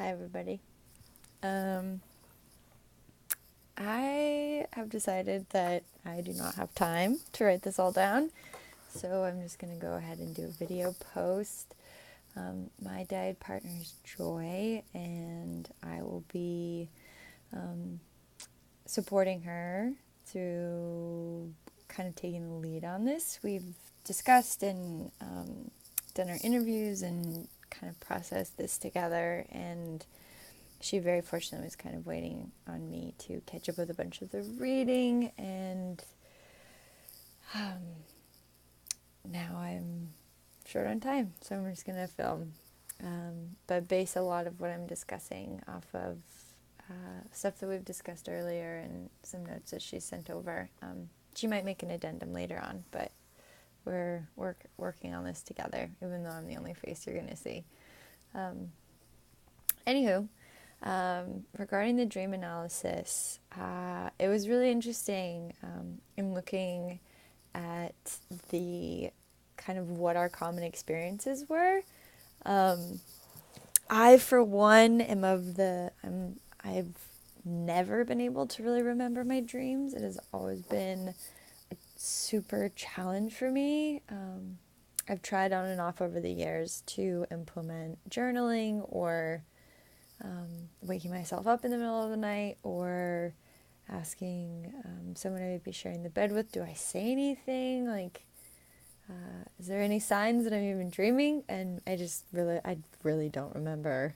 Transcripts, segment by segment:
Hi, everybody. Um, I have decided that I do not have time to write this all down, so I'm just going to go ahead and do a video post. My diet partner is Joy, and I will be supporting her through kind of taking the lead on this. We've discussed and done our interviews and kind of processed this together, and she very fortunately was kind of waiting on me to catch up with a bunch of the reading, and now I'm short on time, so I'm just going to film. But base a lot of what I'm discussing off of stuff that we've discussed earlier and some notes that she sent over. She might make an addendum later on, but we're working on this together, even though I'm the only face you're going to see. Anywho, regarding the dream analysis, it was really interesting in looking at the kind of what our common experiences were. I, for one, I've never been able to really remember my dreams. It has always been a super challenge for me. I've tried on and off over the years to implement journaling or waking myself up in the middle of the night or asking someone I would be sharing the bed with, do I say anything? Is there any signs that I'm even dreaming? And I really don't remember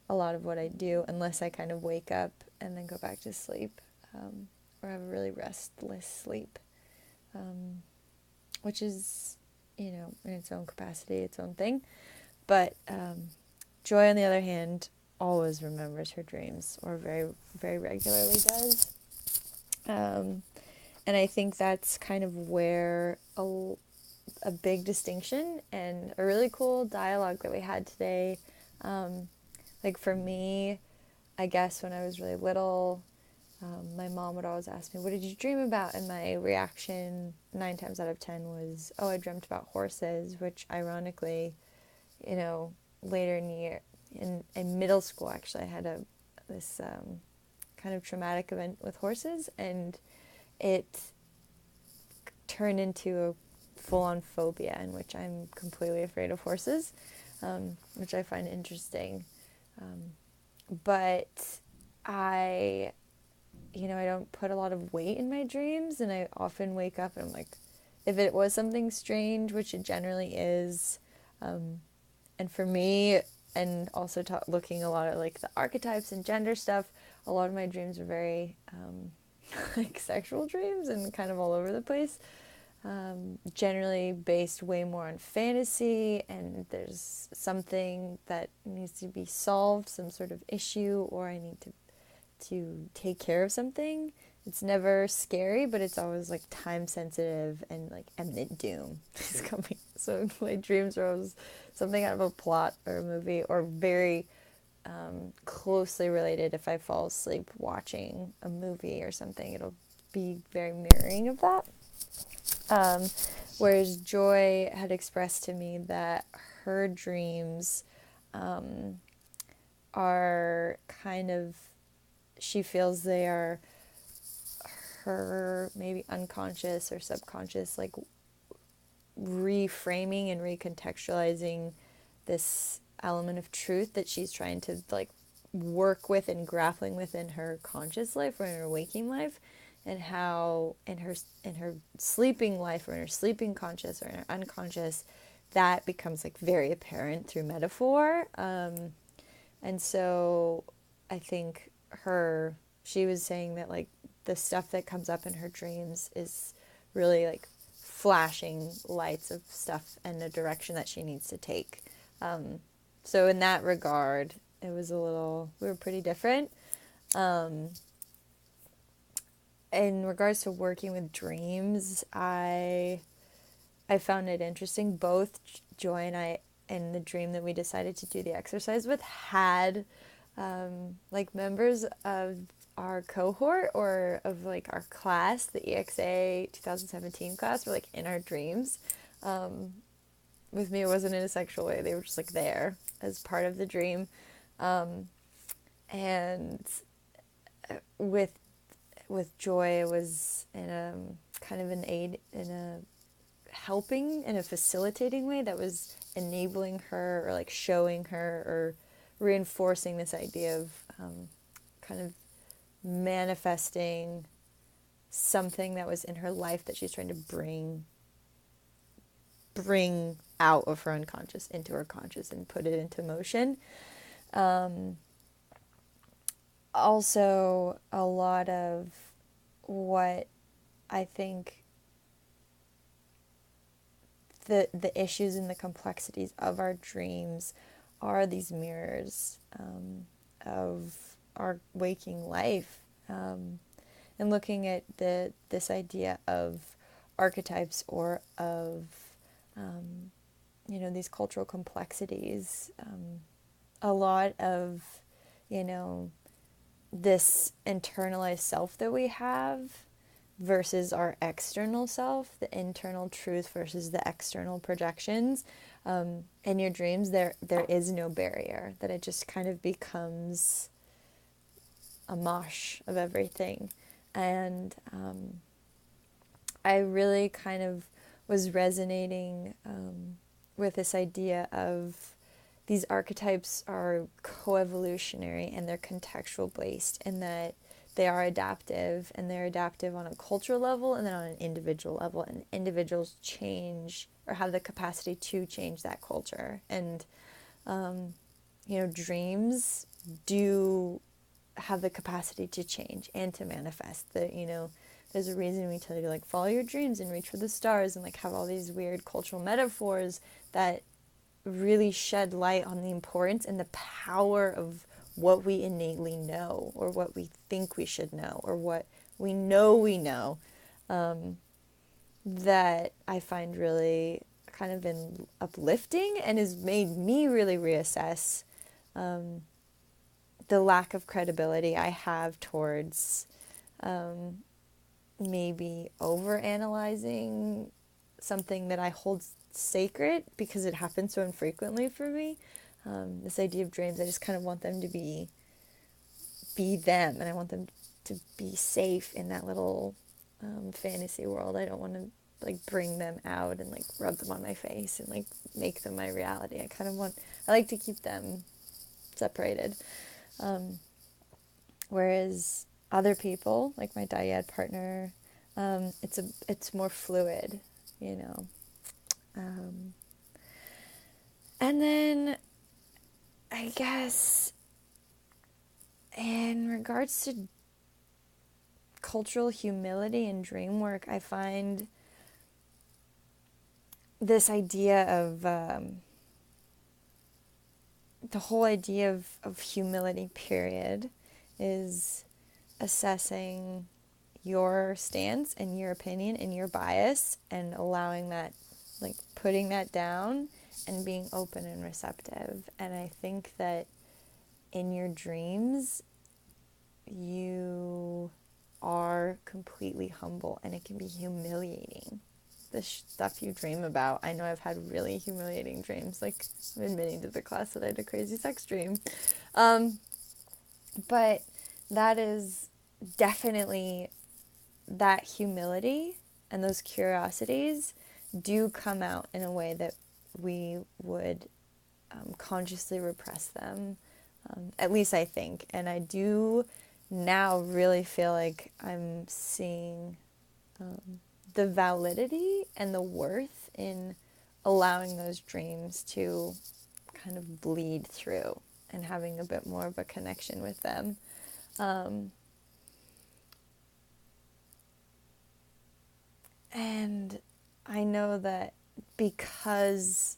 a lot of what I do unless I kind of wake up and then go back to sleep, or have a really restless sleep, which is, in its own capacity, its own thing. But Joy, on the other hand, always remembers her dreams, or very, very regularly does. And I think that's kind of where a big distinction and a really cool dialogue that we had today. For me, I guess when I was really little, my mom would always ask me, what did you dream about? And my reaction 9 times out of 10 was, oh, I dreamt about horses, which ironically, later in middle school, actually, I had this kind of traumatic event with horses, and it turned into a full-on phobia in which I'm completely afraid of horses, which I find interesting. But I don't put a lot of weight in my dreams, and I often wake up and I'm like, if it was something strange, which it generally is, and for me, and also looking a lot at the archetypes and gender stuff, a lot of my dreams are very sexual dreams and kind of all over the place. Generally based way more on fantasy, and there's something that needs to be solved, some sort of issue, or I need to take care of something. It's never scary, but it's always time sensitive and imminent doom is coming. So my dreams are always something out of a plot or a movie, or very closely related. If I fall asleep watching a movie or something, it'll be very mirroring of that. Whereas Joy had expressed to me that her dreams are kind of, she feels they are her maybe unconscious or subconscious, reframing and recontextualizing this element of truth that she's trying to work with and grappling with in her conscious life or in her waking life, and how in her sleeping life or in her sleeping conscious or in her unconscious, that becomes very apparent through metaphor. And so I think she was saying that the stuff that comes up in her dreams is really flashing lights of stuff and the direction that she needs to take. So in that regard, we were pretty different. In regards to working with dreams, I found it interesting. Both Joy and I, in the dream that we decided to do the exercise with, had members of our cohort or of our class, the EXA 2017 class, were in our dreams. With me, it wasn't in a sexual way. They were just there as part of the dream. And with Joy, it was in a kind of an aid, in a helping, in a facilitating way that was enabling her, or like showing her, or reinforcing this idea of kind of manifesting something that was in her life that she's trying to bring out of her unconscious into her conscious and put it into motion. Also, a lot of what I think the issues and the complexities of our dreams are these mirrors of our waking life, and looking at this idea of archetypes, or of these cultural complexities. A lot of this internalized self that we have versus our external self, the internal truth versus the external projections. In your dreams, there is no barrier, that it just kind of becomes a mosh of everything. And I really kind of was resonating with this idea of these archetypes are coevolutionary and they're contextual based, and that they are adaptive, and they're adaptive on a cultural level and then on an individual level, and individuals change or have the capacity to change that culture. And dreams do have the capacity to change and to manifest. That there's a reason we tell you to like follow your dreams and reach for the stars, and like have all these weird cultural metaphors that really shed light on the importance and the power of what we innately know, or what we think we should know, or what we know, that I find really kind of been uplifting, and has made me really reassess the lack of credibility I have towards maybe overanalyzing something that I hold sacred because it happens so infrequently for me. This idea of dreams, I just kind of want them to be them, and I want them to be safe in that little fantasy world. I don't want to like bring them out and like rub them on my face and like make them my reality. I like to keep them separated. Whereas other people, like my dyad partner, it's more fluid, and then I guess in regards to cultural humility and dream work, I find this idea of the whole idea of humility, period, is assessing your stance and your opinion and your bias, and allowing that, like putting that down and being open and receptive. And I think that in your dreams, you are completely humble, and it can be humiliating. The stuff you dream about. I know I've had really humiliating dreams. Like, I'm admitting to the class that I had a crazy sex dream. But that is definitely, that humility and those curiosities do come out in a way that we would consciously repress them. At least I think. And I do now really feel like I'm seeing the validity and the worth in allowing those dreams to kind of bleed through and having a bit more of a connection with them. And I know that because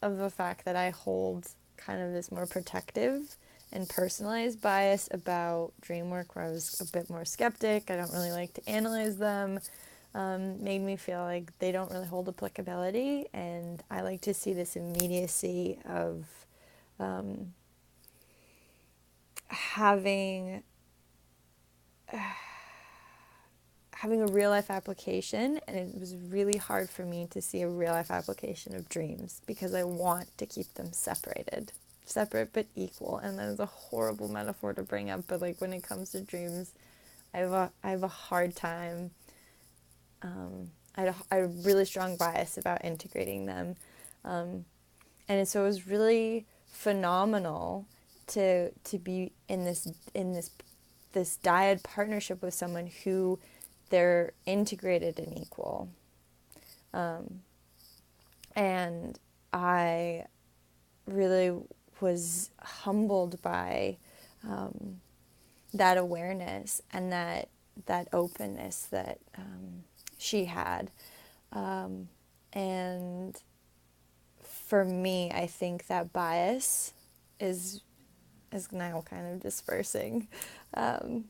of the fact that I hold kind of this more protective and personalized bias about dream work, where I was a bit more skeptic, I don't really like to analyze them, made me feel like they don't really hold applicability. And I like to see this immediacy of having a real life application. And it was really hard for me to see a real life application of dreams because I want to keep them separated. separate but equal. And that is a horrible metaphor to bring up, but like when it comes to dreams, I have a hard time. I had a really strong bias about integrating them, and so it was really phenomenal to be in this dyad partnership with someone who they're integrated and equal, and I really was humbled by that awareness and that openness that she had. And for me, I think that bias is now kind of dispersing, and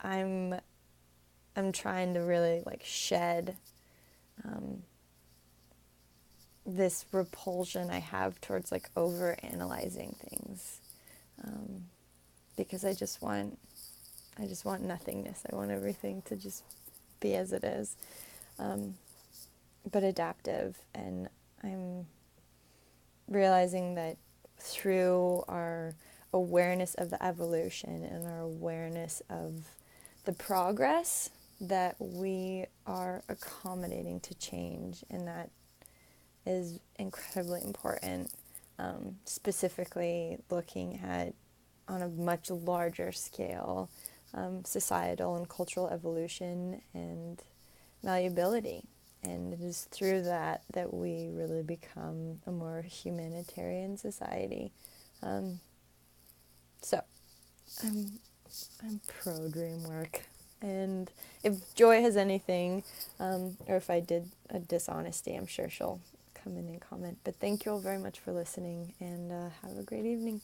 I'm trying to really like shed this repulsion I have towards like over analyzing things, because I just want nothingness. I want everything to just be as it is, but adaptive. And I'm realizing that through our awareness of the evolution and our awareness of the progress, that we are accommodating to change, and that is incredibly important, specifically looking at, on a much larger scale, societal and cultural evolution and malleability. And it is through that we really become a more humanitarian society. So I'm pro dream work. And if Joy has anything, or if I did a dishonesty, I'm sure she'll come in and comment. But thank you all very much for listening, and have a great evening.